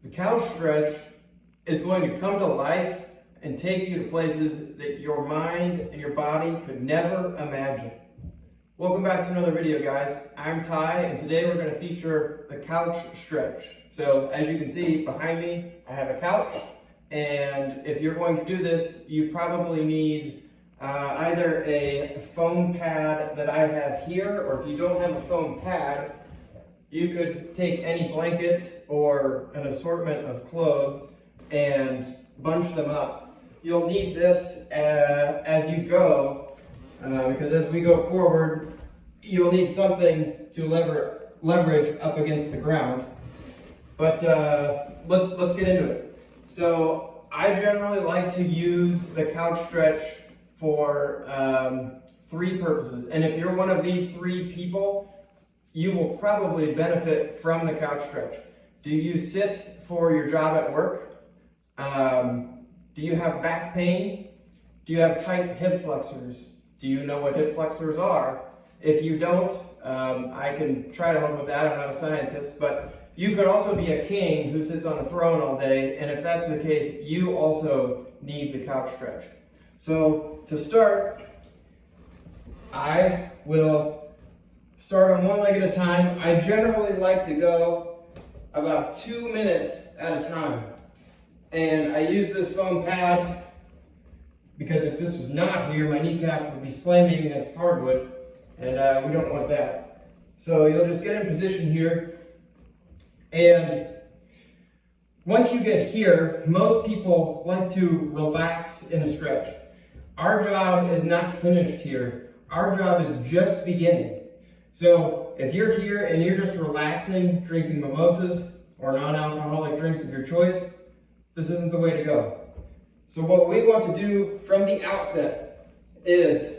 The couch stretch is going to come to life and take you to places that your mind and your body could never imagine. Welcome back to another video, guys. I'm Ty, and today we're going to feature the couch stretch. So as you can see behind me, I have a couch, and if you're going to do this, you probably need either a foam pad that I have here, or if you don't have a foam pad, you could take any blanket or an assortment of clothes and bunch them up. You'll need this as you go, because as we go forward, you'll need something to leverage up against the ground. But let's get into it. So I generally like to use the couch stretch for three purposes. And if you're one of these three people, you will probably benefit from the couch stretch. Do you sit for your job at work? Do you have back pain? Do you have tight hip flexors? Do you know what hip flexors are? If you don't, I can try to help with that. I'm not a scientist, but you could also be a king who sits on a throne all day, and if that's the case, you also need the couch stretch. So to start, I will start on one leg at a time. I generally like to go about 2 minutes at a time. And I use this foam pad because if this was not here, my kneecap would be slamming against hardwood, and we don't want that. So you'll just get in position here, and once you get here, most people like to relax in a stretch. Our job is not finished here. Our job is just beginning. So if you're here and you're just relaxing, drinking mimosas or non-alcoholic drinks of your choice, this isn't the way to go. So what we want to do from the outset is,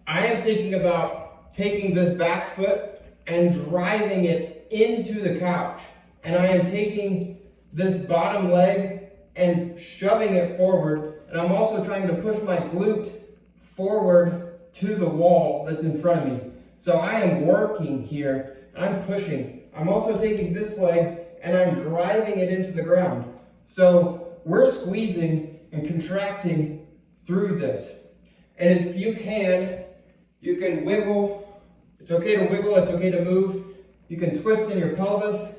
I am thinking about taking this back foot and driving it into the couch. And I am taking this bottom leg and shoving it forward. And I'm also trying to push my glute forward to the wall that's in front of me. So I am working here, I'm pushing. I'm also taking this leg and I'm driving it into the ground. So we're squeezing and contracting through this. And if you can wiggle. It's okay to wiggle, it's okay to move. You can twist in your pelvis.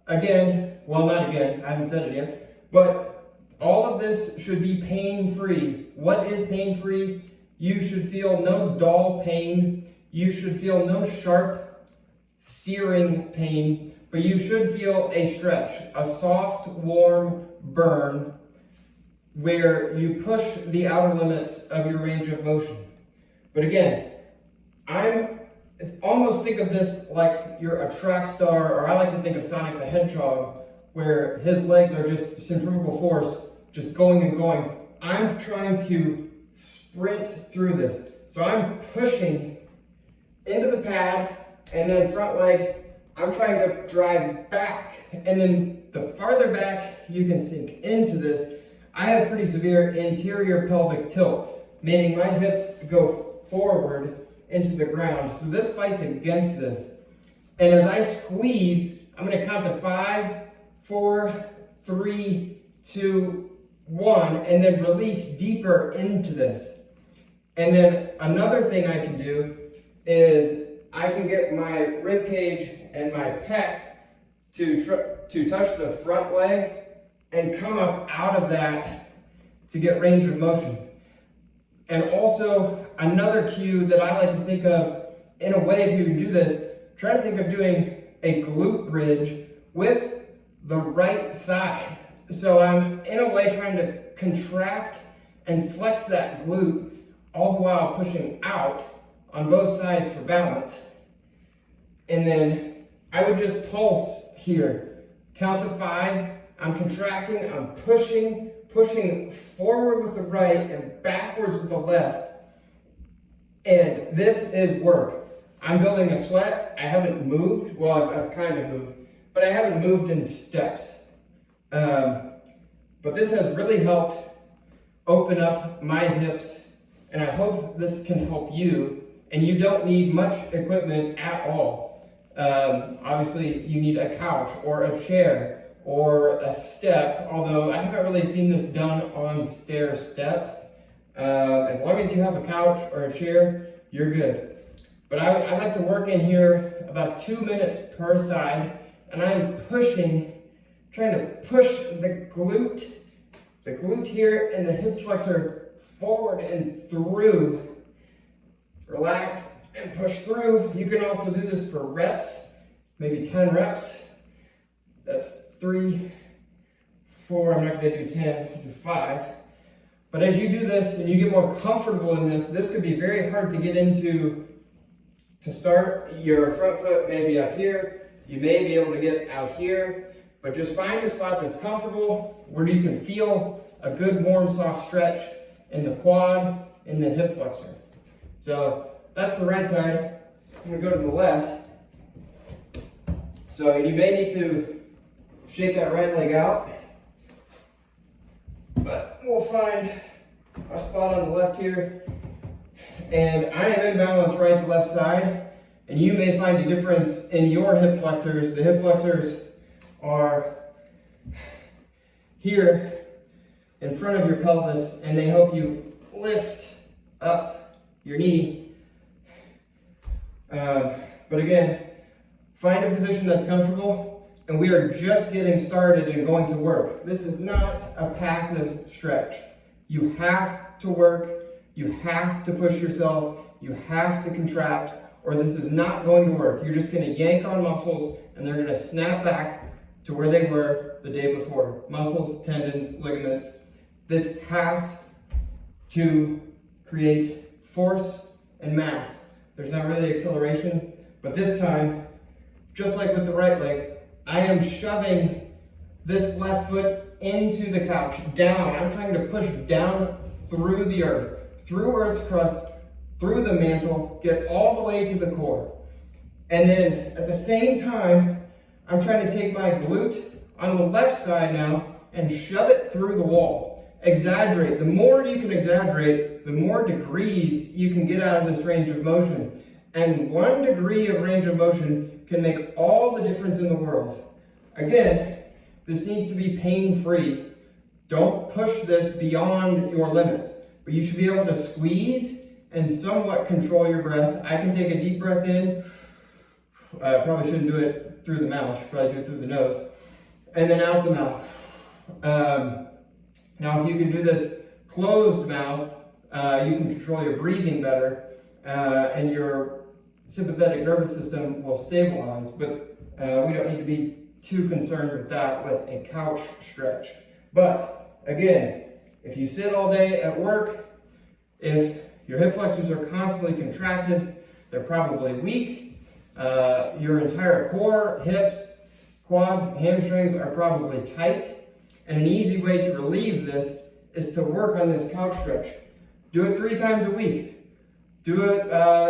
Again, well, not again, I haven't said it yet. But all of this should be pain-free. What is pain-free? You should feel no dull pain. You should feel no sharp, searing pain, but you should feel a stretch, a soft, warm burn where you push the outer limits of your range of motion. But again, I almost think of this like you're a track star, or I like to think of Sonic the Hedgehog, where his legs are just centrifugal force, just going and going. I'm trying to sprint through this. So I'm pushing into the pad, and then front leg, I'm trying to drive back. And then the farther back you can sink into this, I have pretty severe anterior pelvic tilt, meaning my hips go forward into the ground. So this fights against this. And as I squeeze, I'm going to count to 5, 4, 3, 2, 1, and then release deeper into this. And then another thing I can do is I can get my rib cage and my pec to touch the front leg and come up out of that to get range of motion. And also another cue that I like to think of, in a way, if you can do this, try to think of doing a glute bridge with the right side. So I'm in a way trying to contract and flex that glute all the while pushing out on both sides for balance. And then I would just pulse here. Count to 5, I'm contracting, I'm pushing forward with the right and backwards with the left. And this is work. I'm building a sweat. I haven't moved. Well, I've kind of moved, but I haven't moved in steps. But this has really helped open up my hips, and I hope this can help you. And you don't need much equipment at all. Obviously, you need a couch or a chair or a step, although I haven't really seen this done on stair steps. As long as you have a couch or a chair, you're good. But I like to work in here about 2 minutes per side, and I'm trying to push the glute here and the hip flexor forward and through. Relax and push through. You can also do this for reps, maybe 10 reps. That's 3, 4, I'm not gonna do 10, I'll do 5. But as you do this and you get more comfortable in this could be very hard to get into. To start, your front foot may be up here. You may be able to get out here, but just find a spot that's comfortable where you can feel a good, warm, soft stretch in the quad, in the hip flexor. So that's the right side. I'm gonna go to the left. So you may need to shake that right leg out, but we'll find a spot on the left here. And I am imbalanced right to left side, and you may find a difference in your hip flexors. The hip flexors are here in front of your pelvis, and they help you lift up your knee. But again, find a position that's comfortable, and we are just getting started and going to work. This is not a passive stretch. You have to work. You have to push yourself, you have to contract, or this is not going to work. You're just gonna yank on muscles and they're gonna snap back to where they were the day before. Muscles, tendons, ligaments. This has to create force and mass. There's not really acceleration, but this time, just like with the right leg, I am shoving this left foot into the couch, down. I'm trying to push down through the earth. Through Earth's crust, through the mantle, get all the way to the core. And then at the same time, I'm trying to take my glute on the left side now and shove it through the wall. Exaggerate. The more you can exaggerate, the more degrees you can get out of this range of motion. And 1 degree of range of motion can make all the difference in the world. Again, this needs to be pain-free. Don't push this beyond your limits. But you should be able to squeeze and somewhat control your breath. I can take a deep breath in. I probably shouldn't do it through the mouth. I should probably do it through the nose. And then out the mouth. Now, if you can do this closed mouth, you can control your breathing better, and your sympathetic nervous system will stabilize. But we don't need to be too concerned with that with a couch stretch. But again, if you sit all day at work, if your hip flexors are constantly contracted, they're probably weak. Your entire core, hips, quads, hamstrings are probably tight. And an easy way to relieve this is to work on this couch stretch. Do it 3 times a week. Do it,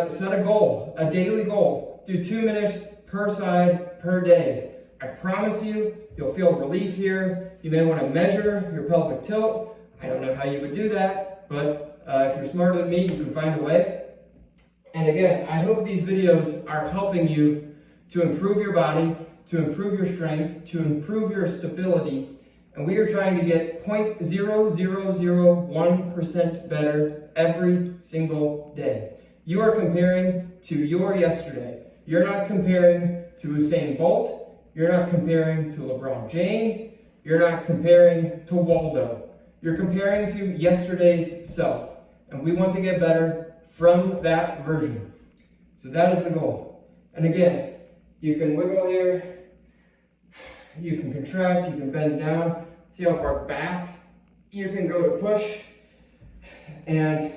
set a goal, a daily goal. Do 2 minutes per side per day. I promise you, you'll feel relief here. You may want to measure your pelvic tilt. I don't know how you would do that, but if you're smarter than me, you can find a way. And again, I hope these videos are helping you to improve your body, to improve your strength, to improve your stability. And we are trying to get 0.0001% better every single day. You are comparing to your yesterday. You're not comparing to Usain Bolt. You're not comparing to LeBron James. You're not comparing to Waldo. You're comparing to yesterday's self, and we want to get better from that version. So that is the goal. And again, you can wiggle here, you can contract, you can bend down, see how far back you can go to push. And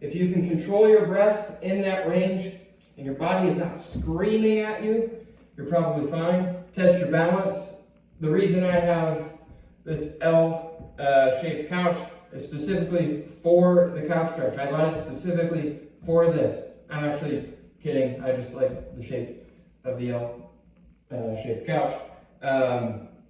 if you can control your breath in that range, and your body is not screaming at you, you're probably fine. Test your balance. The reason I have this L-shaped couch is specifically for the couch stretch. I bought it specifically for this. I'm actually kidding. I just like the shape of the L-shaped couch.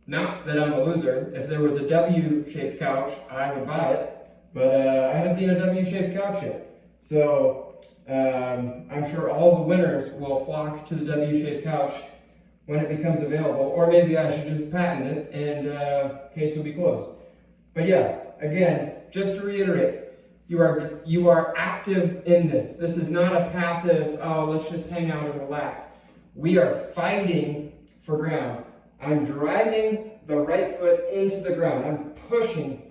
Not that I'm a loser. If there was a W-shaped couch, I would buy it. But I haven't seen a W-shaped couch yet. So I'm sure all the winners will flock to the W-shaped couch when it becomes available, or maybe I should just patent it and case will be closed. But yeah, again, just to reiterate, you are active in this. This is not a passive, oh, let's just hang out and relax. We are fighting for ground. I'm driving the right foot into the ground. I'm pushing,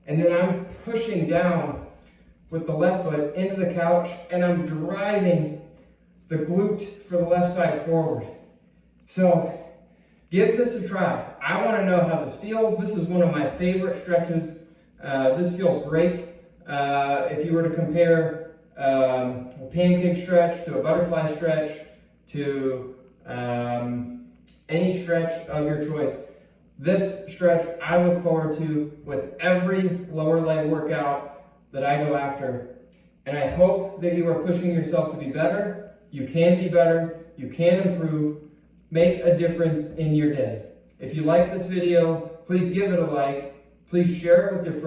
and then I'm pushing down with the left foot into the couch, and I'm driving the glute for the left side forward. So give this a try. I want to know how this feels. This is one of my favorite stretches. This feels great. If you were to compare a pancake stretch to a butterfly stretch to any stretch of your choice, this stretch I look forward to with every lower leg workout that I go after. And I hope that you are pushing yourself to be better. You can be better. You can improve. Make a difference in your day. If you like this video, please give it a like. Please share it with your friends.